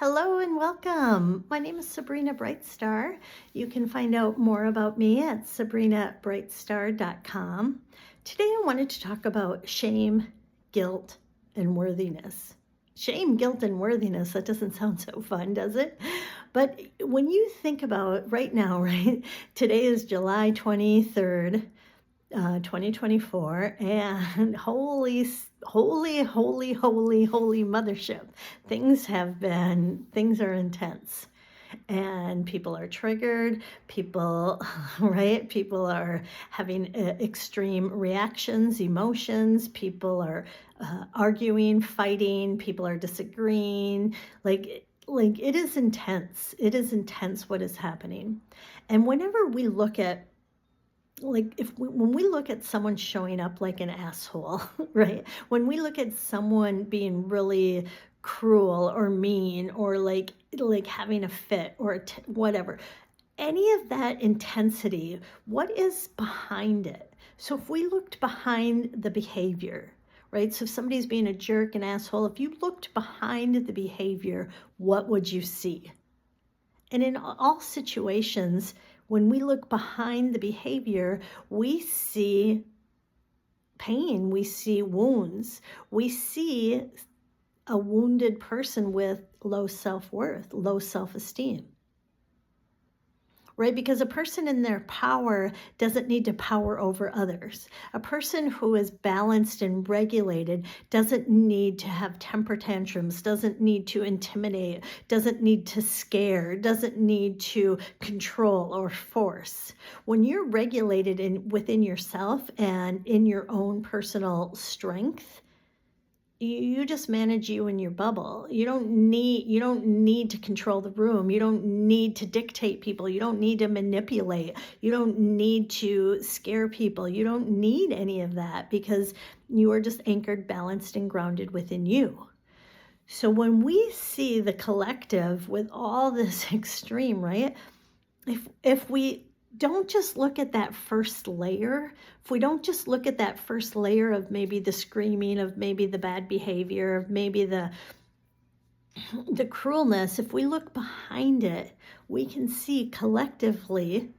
Hello and welcome. My name is Sabrina Brightstar. You can find out more about me at sabrinabrightstar.com. Today I wanted to talk about shame, guilt, and worthiness. Shame, guilt, and worthiness, that doesn't sound so fun, does it? But when you think about right now, right, today is July 23rd, 2024, and holy mothership. Things are intense and people are triggered, right? People are having extreme reactions, emotions, people are arguing, fighting, people are disagreeing, like it is intense. It is intense what is happening. And whenever we look at when we look at someone showing up like an asshole, right? When we look at someone being really cruel or mean or like having a fit or whatever, any of that intensity, what is behind it? So if we looked behind the behavior, right? So if somebody's being a jerk, an asshole, if you looked behind the behavior, what would you see? And in all situations, when we look behind the behavior, we see pain, we see wounds, we see a wounded person with low self-worth, low self-esteem. Right? Because a person in their power doesn't need to power over others. A person who is balanced and regulated doesn't need to have temper tantrums, doesn't need to intimidate, doesn't need to scare, doesn't need to control or force. When you're regulated within yourself and in your own personal strength, you just manage you in your bubble. You don't need to control the room. You don't need to dictate people. You don't need to manipulate. You don't need to scare people. You don't need any of that because you are just anchored, balanced, and grounded within you. So when we see the collective with all this extreme, right? If we don't just look at that first layer, if we don't just look at that first layer of maybe the screaming, of maybe the bad behavior, of maybe the cruelness, if we look behind it, we can see collectively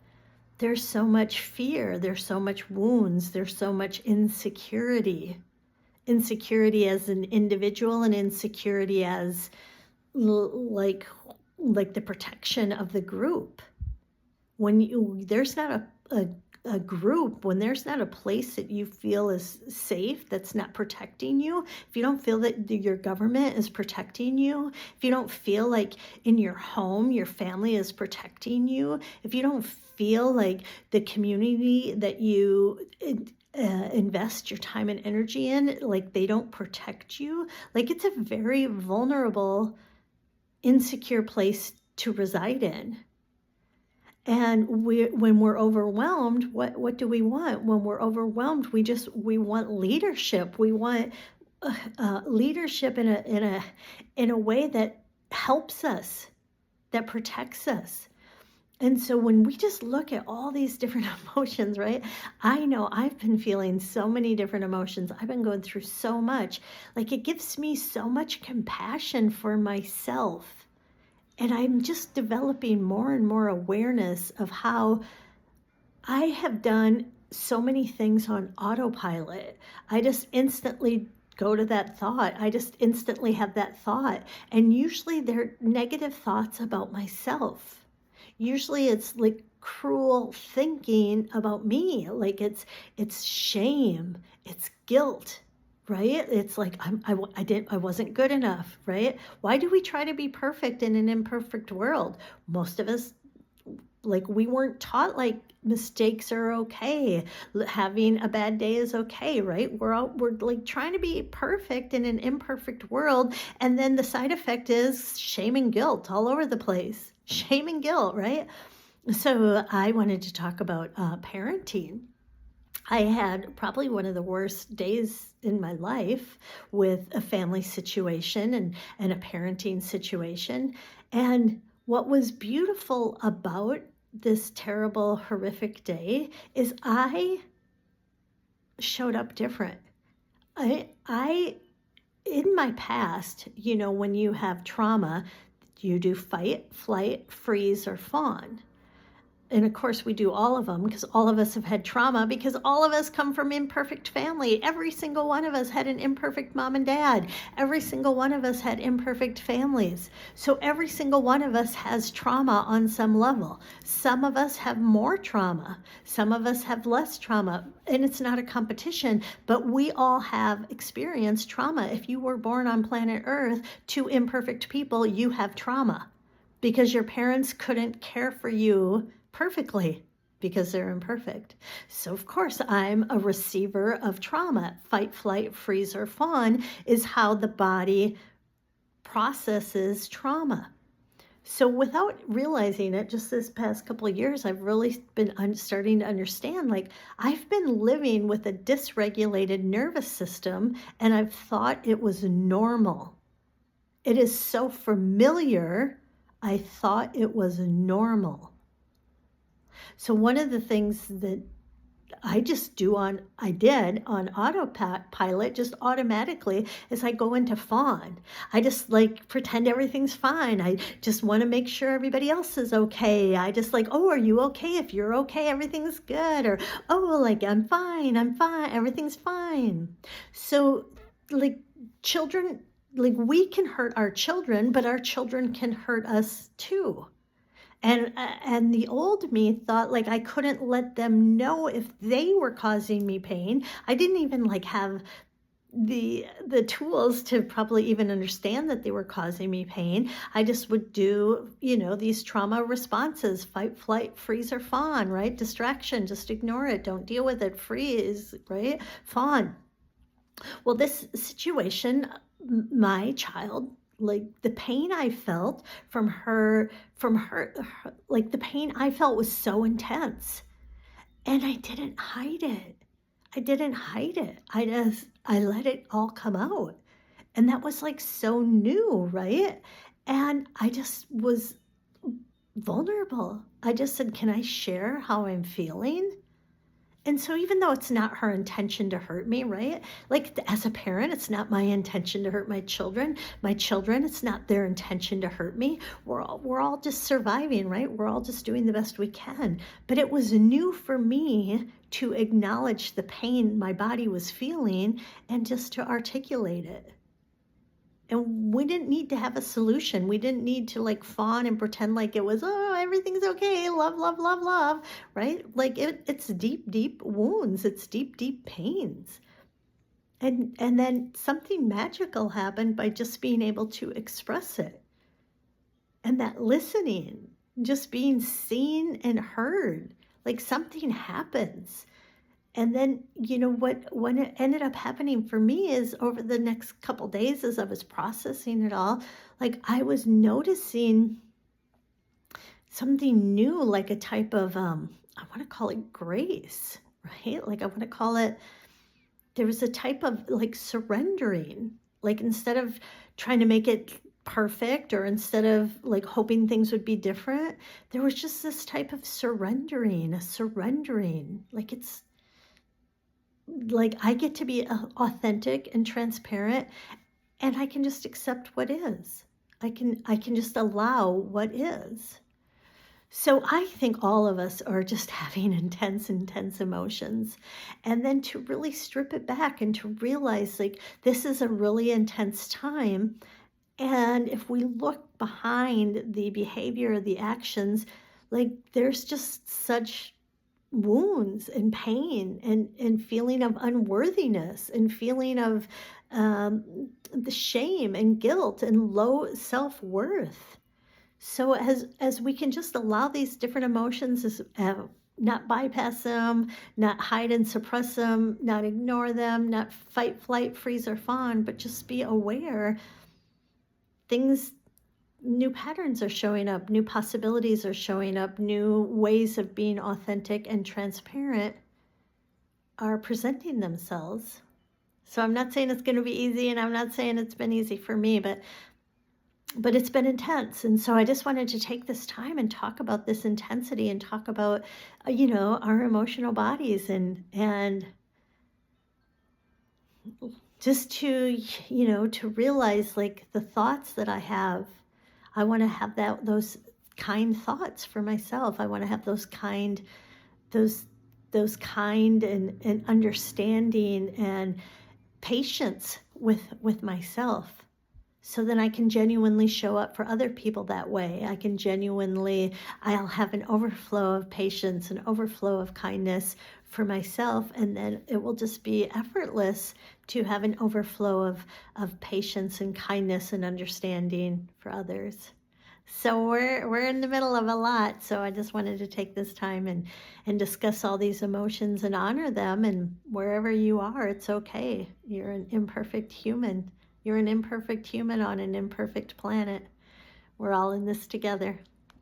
there's so much fear, there's so much wounds, there's so much insecurity. Insecurity as an individual and insecurity as like the protection of the group. When there's not a group, when there's not a place that you feel is safe, that's not protecting you, if you don't feel that your government is protecting you, if you don't feel like in your home, your family is protecting you, if you don't feel like the community that you invest your time and energy in, like they don't protect you, like it's a very vulnerable, insecure place to reside in. And when we're overwhelmed, what do we want? When we're overwhelmed, we want leadership. We want leadership in a way that helps us, that protects us. And so when we just look at all these different emotions, right? I know I've been feeling so many different emotions. I've been going through so much. Like it gives me so much compassion for myself. And I'm just developing more and more awareness of how I have done so many things on autopilot. I just instantly go to that thought. I just instantly have that thought. And usually they're negative thoughts about myself. Usually it's like cruel thinking about me. Like it's shame, it's guilt. Right? It's like I wasn't good enough, right? Why do we try to be perfect in an imperfect world? Most of us, like we weren't taught like mistakes are okay, having a bad day is okay, right? We're like trying to be perfect in an imperfect world, and then the side effect is shame and guilt all over the place. Shame and guilt, right? So I wanted to talk about parenting. I had probably one of the worst days in my life with a family situation and a parenting situation. And what was beautiful about this terrible, horrific day is I showed up different. I in my past, when you have trauma, You do fight, flight, freeze, or fawn. And of course, we do all of them because all of us have had trauma, because all of us come from imperfect family. Every single one of us had an imperfect mom and dad. Every single one of us had imperfect families. So every single one of us has trauma on some level. Some of us have more trauma. Some of us have less trauma. And it's not a competition, but we all have experienced trauma. If you were born on planet Earth to imperfect people, you have trauma because your parents couldn't care for you perfectly because they're imperfect. So of course I'm a receiver of trauma. Fight, flight, freeze, or fawn is how the body processes trauma. So without realizing it, just this past couple of years, I've really been starting to understand, like, I've been living with a dysregulated nervous system, and I've thought it was normal. It is so familiar, I thought it was normal. So one of the things that I did on autopilot, just automatically, is I go into fawn. I just like pretend everything's fine. I just want to make sure everybody else is okay. I just like, oh, are you okay? If you're okay, everything's good. Or, oh, like, I'm fine, everything's fine. So like children, like we can hurt our children, but our children can hurt us too. And the old me thought like I couldn't let them know if they were causing me pain. I didn't even like have the tools to probably even understand that they were causing me pain. I just would do, these trauma responses: fight, flight, freeze, or fawn, right? Distraction, just ignore it, don't deal with it. Freeze, right? Fawn. Well, this situation, my child, like the pain I felt from her, like the pain I felt was so intense, and I didn't hide it. I let it all come out. And that was like so new, right? And I just was vulnerable. I just said, can I share how I'm feeling? And so even though it's not her intention to hurt me, right? Like as a parent, it's not my intention to hurt my children. My children, it's not their intention to hurt me. We're all just surviving, right? We're all just doing the best we can. But it was new for me to acknowledge the pain my body was feeling and just to articulate it. And we didn't need to have a solution. We didn't need to like fawn and pretend like it was, oh, everything's okay, love, love, love, love, right? Like it's deep, deep wounds. It's deep, deep pains. And then something magical happened by just being able to express it. And that listening, just being seen and heard, like something happens. And then, when it ended up happening for me is over the next couple days as I was processing it all, like I was noticing something new, like a type of, I want to call it grace, right? Like I want to call it, there was a type of like surrendering, like instead of trying to make it perfect or instead of like hoping things would be different, there was just this type of surrendering, like it's, like I get to be authentic and transparent, and I can just accept what is. I can just allow what is. So I think all of us are just having intense emotions, and then to really strip it back and to realize like this is a really intense time. And if we look behind the behavior, the actions, like there's just such wounds and pain and feeling of unworthiness and feeling of the shame and guilt and low self-worth. So as we can just allow these different emotions, not bypass them, not hide and suppress them, not ignore them, not fight, flight, freeze, or fawn, but just be aware, new patterns are showing up, new possibilities are showing up, new ways of being authentic and transparent are presenting themselves. So I'm not saying it's going to be easy, and I'm not saying it's been easy for me, but it's been intense. And so I just wanted to take this time and talk about this intensity and talk about, our emotional bodies and just to, to realize like the thoughts that I have, I want to have those kind thoughts for myself. I want to have those those kind and understanding and patience with myself, so then I can genuinely show up for other people that way. I'll have an overflow of patience, an overflow of kindness for myself, and then it will just be effortless to have an overflow of patience and kindness and understanding for others. So we're in the middle of a lot. So I just wanted to take this time and discuss all these emotions and honor them. And wherever you are, it's okay. You're an imperfect human. You're an imperfect human on an imperfect planet. We're all in this together.